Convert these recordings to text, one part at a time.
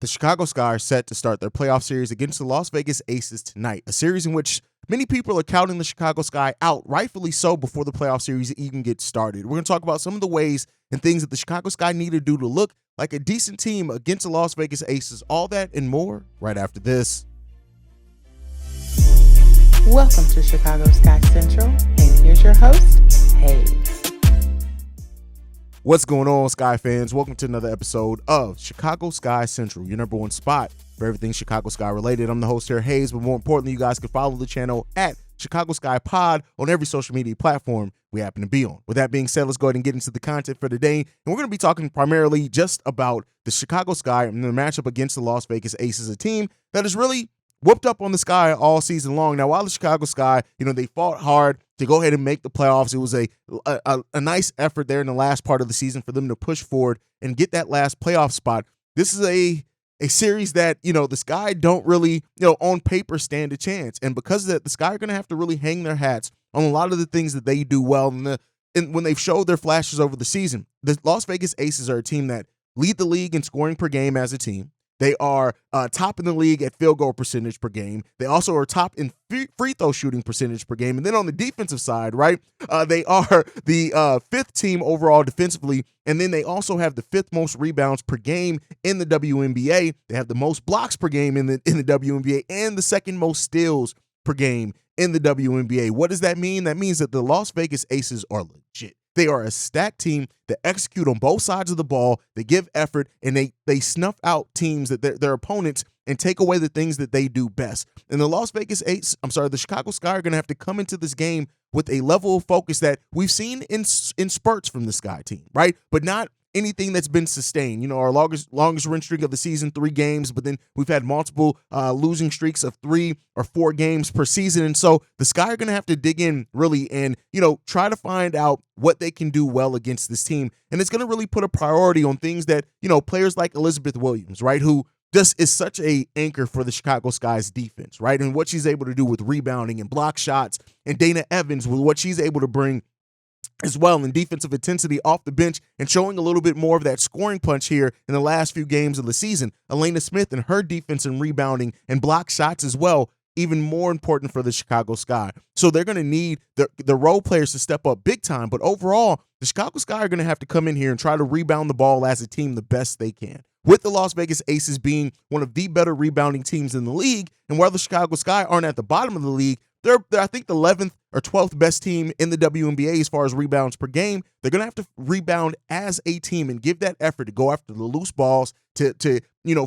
The Chicago Sky are set to start their playoff series against the Las Vegas Aces tonight, a series in which many people are counting the Chicago Sky out, rightfully so, before the playoff series even gets started. We're going to talk about some of the ways and things that the Chicago Sky need to do to look like a decent team against the Las Vegas Aces, all that and more right after this. Welcome to Chicago Sky Central, and here's your host, Haize. What's going on, Sky fans? Welcome to another episode of Chicago Sky Central, your number one spot for everything Chicago Sky related. I'm the host here, Haize, but more importantly, you guys can follow the channel at Chicago Sky Pod on every social media platform we happen to be on. With that being said, let's go ahead and get into the content for today. And we're going to be talking primarily just about the Chicago Sky and the matchup against the Las Vegas Aces, a team that is really whooped up on the Sky all season long. Now, while the Chicago Sky, they fought hard to go ahead and make the playoffs, it was a nice effort there in the last part of the season for them to push forward and get that last playoff spot. This is a series that, the Sky don't really, on paper stand a chance. And because of that, the Sky are going to have to really hang their hats on a lot of the things that they do well. And when they've showed their flashes over the season, the Las Vegas Aces are a team that lead the league in scoring per game as a team. They are top in the league at field goal percentage per game. They also are top in free throw shooting percentage per game. And then on the defensive side, right, they are the fifth team overall defensively. And then they also have the fifth most rebounds per game in the WNBA. They have the most blocks per game in the WNBA and the second most steals per game in the WNBA. What does that mean? That means that the Las Vegas Aces are legit. They are a stacked team that execute on both sides of the ball. They give effort, and they snuff out teams that their opponents and take away the things that they do best. And the Chicago Sky are going to have to come into this game with a level of focus that we've seen in spurts from the Sky team, right? But not anything that's been sustained. Our longest win streak of the season, 3 games, but then we've had multiple losing streaks of 3 or 4 games per season. And so the Sky are going to have to dig in really and, try to find out what they can do well against this team. And it's going to really put a priority on things that, players like Elizabeth Williams, right, who just is such a anchor for the Chicago Sky's defense, right, and what she's able to do with rebounding and block shots, and Dana Evans with what she's able to bring as well in defensive intensity off the bench and showing a little bit more of that scoring punch here in the last few games of the season. Elena Smith and her defense and rebounding and block shots as well, even more important for the Chicago Sky. So they're going to need the role players to step up big time. But overall, the Chicago Sky are going to have to come in here and try to rebound the ball as a team the best they can. With the Las Vegas Aces being one of the better rebounding teams in the league, and while the Chicago Sky aren't at the bottom of the league, they're I think the 11th or 12th best team in the WNBA as far as rebounds per game. They're going to have to rebound as a team and give that effort to go after the loose balls, to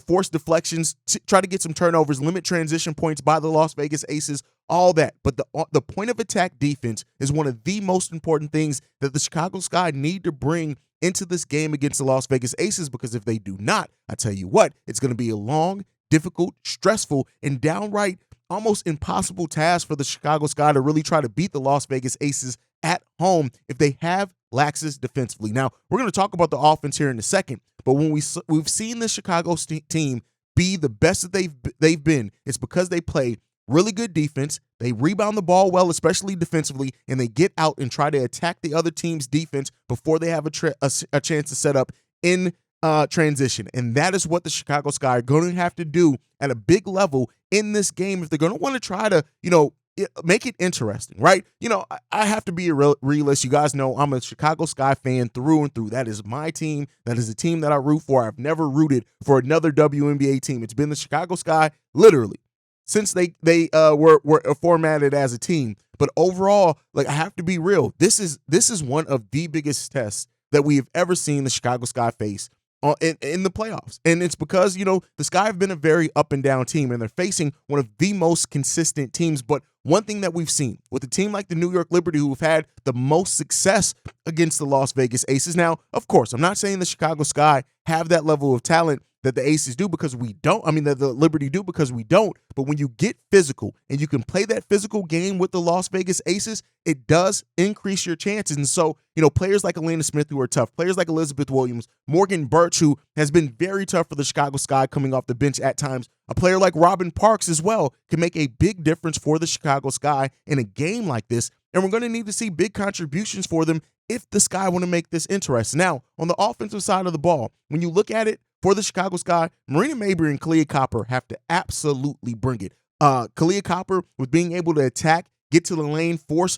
force deflections, to try to get some turnovers, limit transition points by the Las Vegas Aces, all that. But the point of attack defense is one of the most important things that the Chicago Sky need to bring into this game against the Las Vegas Aces, because if they do not, I tell you what, it's going to be a long, difficult, stressful, and downright almost impossible task for the Chicago Sky to really try to beat the Las Vegas Aces at home if they have laxes defensively. Now, we're going to talk about the offense here in a second, but when we've seen the Chicago team be the best that they've been, it's because they play really good defense, they rebound the ball well, especially defensively, and they get out and try to attack the other team's defense before they have a chance to set up in transition. And that is what the Chicago Sky are going to have to do at a big level in this game if they're going to want to try to, make it interesting, right? I have to be a realist. You guys know I'm a Chicago Sky fan through and through. That is my team. That is the team that I root for. I've never rooted for another WNBA team. It's been the Chicago Sky, literally, since they were formatted as a team. But overall, I have to be real. This is one of the biggest tests that we have ever seen the Chicago Sky face in the playoffs. And it's because, the Sky have been a very up and down team, and they're facing one of the most consistent teams. But one thing that we've seen with a team like the New York Liberty, who have had the most success against the Las Vegas Aces. Now, of course, I'm not saying the Chicago Sky have that level of talent that the Aces do, because we don't. I mean, that the Liberty do, because we don't. But when you get physical and you can play that physical game with the Las Vegas Aces, it does increase your chances. And so, players like Elena Smith, who are tough, players like Elizabeth Williams, Morgan Birch, who has been very tough for the Chicago Sky coming off the bench at times, a player like Robin Parks as well can make a big difference for the Chicago Sky in a game like this. And we're going to need to see big contributions for them if the Sky want to make this interesting. Now, on the offensive side of the ball, when you look at it, for the Chicago Sky, Marina Mabrey and Kalia Copper have to absolutely bring it. Kalia Copper with being able to attack, get to the lane, force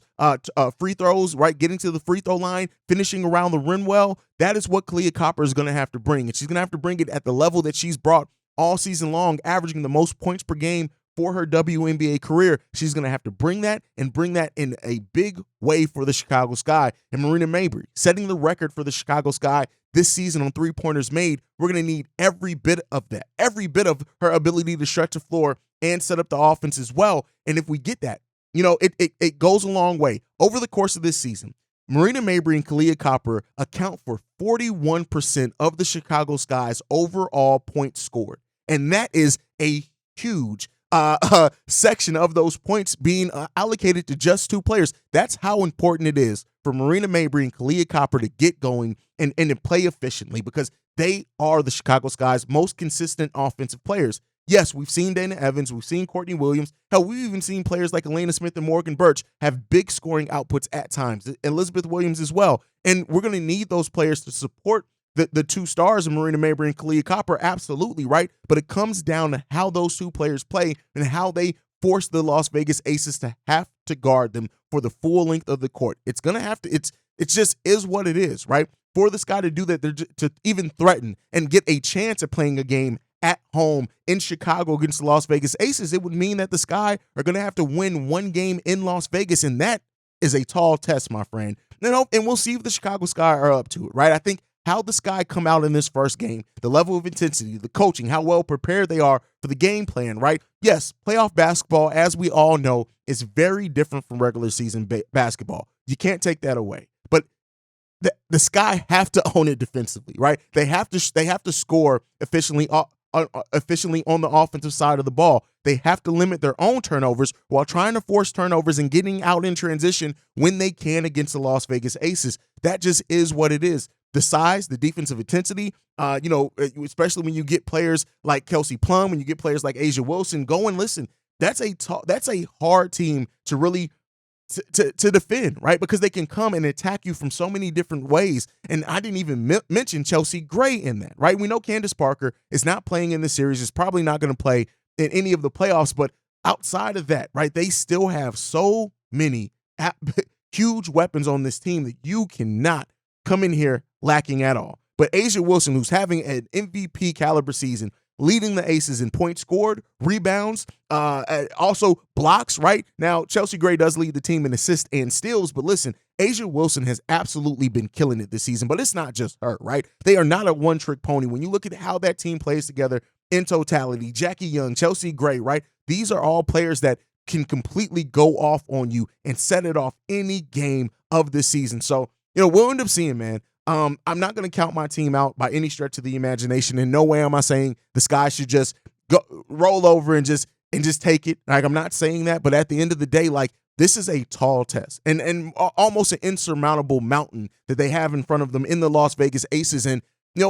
free throws, right? Getting to the free throw line, finishing around the rim well. That is what Kalia Copper is going to have to bring. And she's going to have to bring it at the level that she's brought all season long, averaging the most points per game for her WNBA career. She's going to have to bring that and bring that in a big way for the Chicago Sky. And Marina Mabrey setting the record for the Chicago Sky this season on three-pointers made. We're going to need every bit of that, every bit of her ability to stretch the floor and set up the offense as well. And if we get that, it goes a long way. Over the course of this season, Marina Mabrey and Kalia Copper account for 41% of the Chicago Sky's overall points scored. And that is a huge section of those points being allocated to just two players. That's how important it is for Marina Mabrey and Kalia Copper to get going and to play efficiently, because they are the Chicago Sky's most consistent offensive players. Yes, we've seen Dana Evans, we've seen Courtney Williams. Hell, we've even seen players like Elena Smith and Morgan Birch have big scoring outputs at times. Elizabeth Williams as well. And we're going to need those players to support the two stars of Marina Mabrey and Kalia Copper, absolutely, right? But it comes down to how those two players play and how they force the Las Vegas Aces to have to guard them for the full length of the court. It's going to have to, it just is what it is, right? For the Sky to do that, to even threaten and get a chance at playing a game at home in Chicago against the Las Vegas Aces, it would mean that the Sky are going to have to win one game in Las Vegas, and that is a tall test, my friend. And we'll see if the Chicago Sky are up to it, right? I think how the Sky come out in this first game, the level of intensity, the coaching, how well prepared they are for the game plan, right? Yes, playoff basketball, as we all know, is very different from regular season basketball. You can't take that away. But the Sky have to own it defensively, right? They have to score efficiently on the offensive side of the ball. They have to limit their own turnovers while trying to force turnovers and getting out in transition when they can against the Las Vegas Aces. That just is what it is. The size, the defensive intensity, especially when you get players like Kelsey Plum, when you get players like A'ja Wilson going, listen, that's a hard team to really to defend, right? Because they can come and attack you from so many different ways. And I didn't even mention Chelsea Gray in that, right? We know Candace Parker is not playing in the series, is probably not going to play in any of the playoffs, but outside of that, right, they still have so many huge weapons on this team that you cannot come in here lacking at all. But A'ja Wilson, who's having an MVP caliber season, leading the Aces in points scored, rebounds, also blocks, right? Now, Chelsea Gray does lead the team in assists and steals, but listen, A'ja Wilson has absolutely been killing it this season, but it's not just her, right? They are not a one-trick pony. When you look at how that team plays together in totality, Jackie Young, Chelsea Gray, right? These are all players that can completely go off on you and set it off any game of this season. So, we'll end up seeing, man. I'm not going to count my team out by any stretch of the imagination. In no way am I saying the Sky should just go roll over and just take it. Like, I'm not saying that, but at the end of the day, like, this is a tall test and almost an insurmountable mountain that they have in front of them in the Las Vegas Aces. And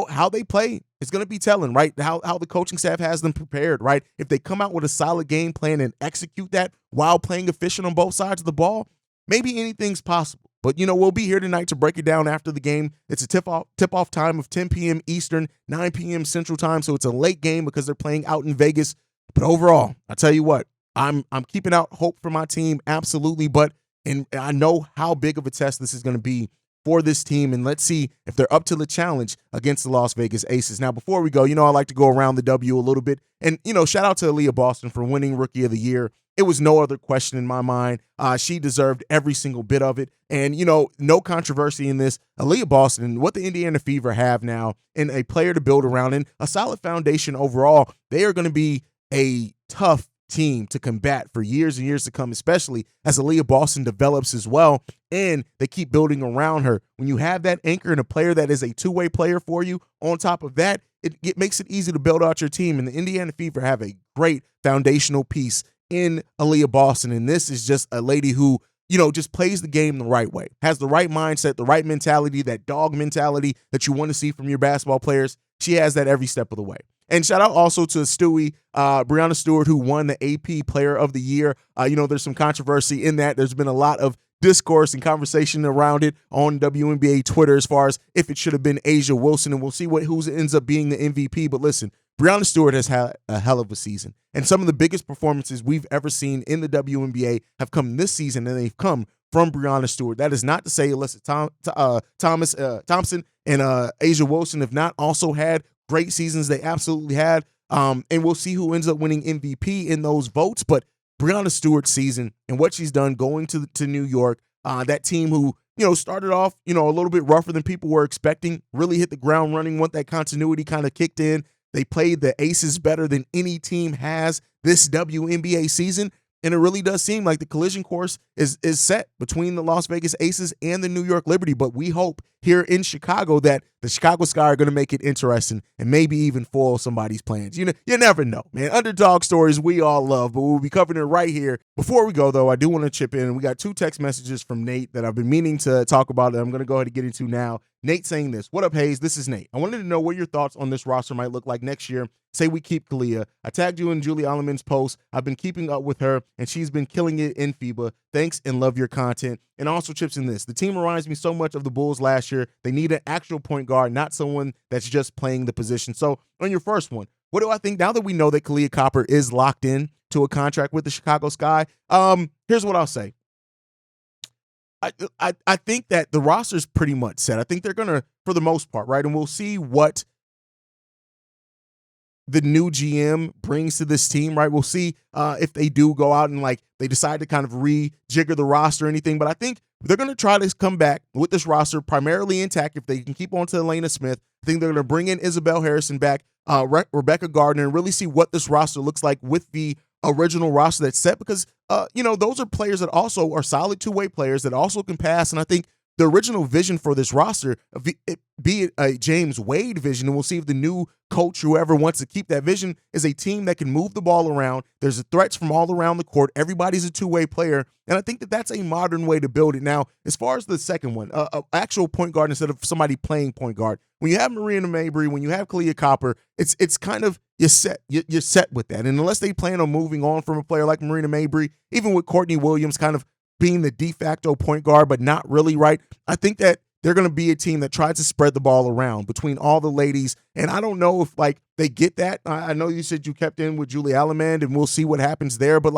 how they play is going to be telling, right? How the coaching staff has them prepared, right? If they come out with a solid game plan and execute that while playing efficient on both sides of the ball, maybe anything's possible. But, we'll be here tonight to break it down after the game. It's a tip-off time of 10 p.m. Eastern, 9 p.m. Central Time, so it's a late game because they're playing out in Vegas. But overall, I tell you what, I'm keeping out hope for my team, absolutely. And I know how big of a test this is going to be for this team, and let's see if they're up to the challenge against the Las Vegas Aces. Now, before we go, I like to go around the W a little bit, and, shout out to A'Aliyah Boston for winning Rookie of the Year. It was no other question in my mind. She deserved every single bit of it. And, no controversy in this. A'Aliyah Boston, what the Indiana Fever have now, and a player to build around and a solid foundation overall, they are going to be a tough team to combat for years and years to come, especially as A'Aliyah Boston develops as well, and they keep building around her. When you have that anchor and a player that is a two-way player for you, on top of that, it makes it easy to build out your team. And the Indiana Fever have a great foundational piece in A'Aliyah Boston, and this is just a lady who, just plays the game the right way, has the right mindset, the right mentality, that dog mentality that you want to see from your basketball players. She has that every step of the way. And shout out also to Stewie, Brianna Stewart, who won the AP Player of the Year. There's some controversy in that. There's been a lot of discourse and conversation around it on WNBA Twitter as far as if it should have been A'ja Wilson, and we'll see who ends up being the MVP. But listen, Brianna Stewart has had a hell of a season, and some of the biggest performances we've ever seen in the WNBA have come this season, and they've come from Brianna Stewart. That is not to say Alyssa Thompson and A'ja Wilson have not also had great seasons. They absolutely had, and we'll see who ends up winning MVP in those votes. But Brianna Stewart's season and what she's done going to New York, that team who, started off, a little bit rougher than people were expecting, really hit the ground running once that continuity kind of kicked in. They played the Aces better than any team has this WNBA season. And it really does seem like the collision course is set between the Las Vegas Aces and the New York Liberty. But we hope here in Chicago that the Chicago Sky are going to make it interesting and maybe even foil somebody's plans. You never know, man. Underdog stories we all love, but we'll be covering it right here. Before we go, though, I do want to chip in. We got 2 text messages from Nate that I've been meaning to talk about that I'm going to go ahead and get into now. Nate saying this: "What up, Haize? This is Nate. I wanted to know what your thoughts on this roster might look like next year. Say we keep Oa'Liyah. I tagged you in Julie Alleman's post. I've been keeping up with her, and she's been killing it in FIBA. Thanks and love your content." And also chips in this: "The team reminds me so much of the Bulls last year. They need an actual point guard, not someone that's just playing the position." So on your first one, what do I think now that we know that Kahleah Copper is locked in to a contract with the Chicago Sky? Here's what I'll say. I think that the roster's pretty much set. I think they're going to, for the most part, right? And we'll see what the new GM brings to this team, right? We'll see if they do go out and they decide to kind of rejigger the roster or anything. But I think they're going to try to come back with this roster primarily intact if they can keep on to Elena Smith. I think they're going to bring in Isabel Harrison back, Rebecca Gardner, and really see what this roster looks like with the original roster that's set, because those are players that also are solid two-way players that also can pass. And I think the original vision for this roster, be it a James Wade vision, and we'll see if the new coach, whoever wants to keep that vision, is a team that can move the ball around. There's threats from all around the court. Everybody's a two-way player, and I think that that's a modern way to build it. Now, as far as the second one, actual point guard instead of somebody playing point guard, when you have Marina Mabrey, when you have Kahleah Copper, it's kind of you're set with that. And unless they plan on moving on from a player like Marina Mabrey, even with Courtney Williams kind of being the de facto point guard, but not really, right? I think that they're going to be a team that tries to spread the ball around between all the ladies. And I don't know if they get that. I know you said you kept in with Julie Allemand, and we'll see what happens there. But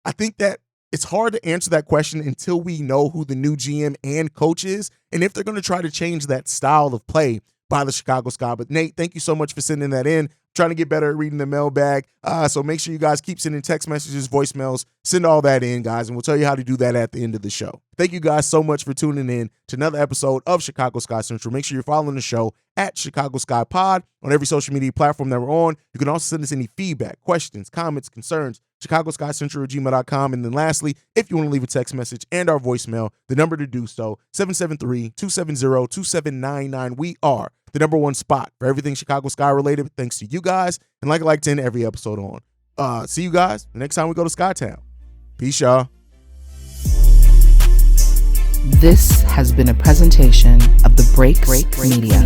I think that it's hard to answer that question until we know who the new GM and coach is, and if they're going to try to change that style of play by the Chicago Sky. But Nate, thank you so much for sending that in. Trying to get better at reading the mailbag. So make sure you guys keep sending text messages, voicemails, send all that in, guys, and we'll tell you how to do that at the end of the show. Thank you guys so much for tuning in to another episode of Chicago Sky Central. Make sure you're following the show at Chicago Sky Pod on every social media platform that we're on. You can also send us any feedback, questions, comments, concerns, ChicagoSkyCentral@gmail.com. And then lastly, if you want to leave a text message and our voicemail, the number to do so, 773-270-2799. We are the #1 spot for everything Chicago Sky related, thanks to you guys. And like I like to end every episode on. See you guys the next time we go to Skytown. Peace, y'all. This has been a presentation of the Break Media.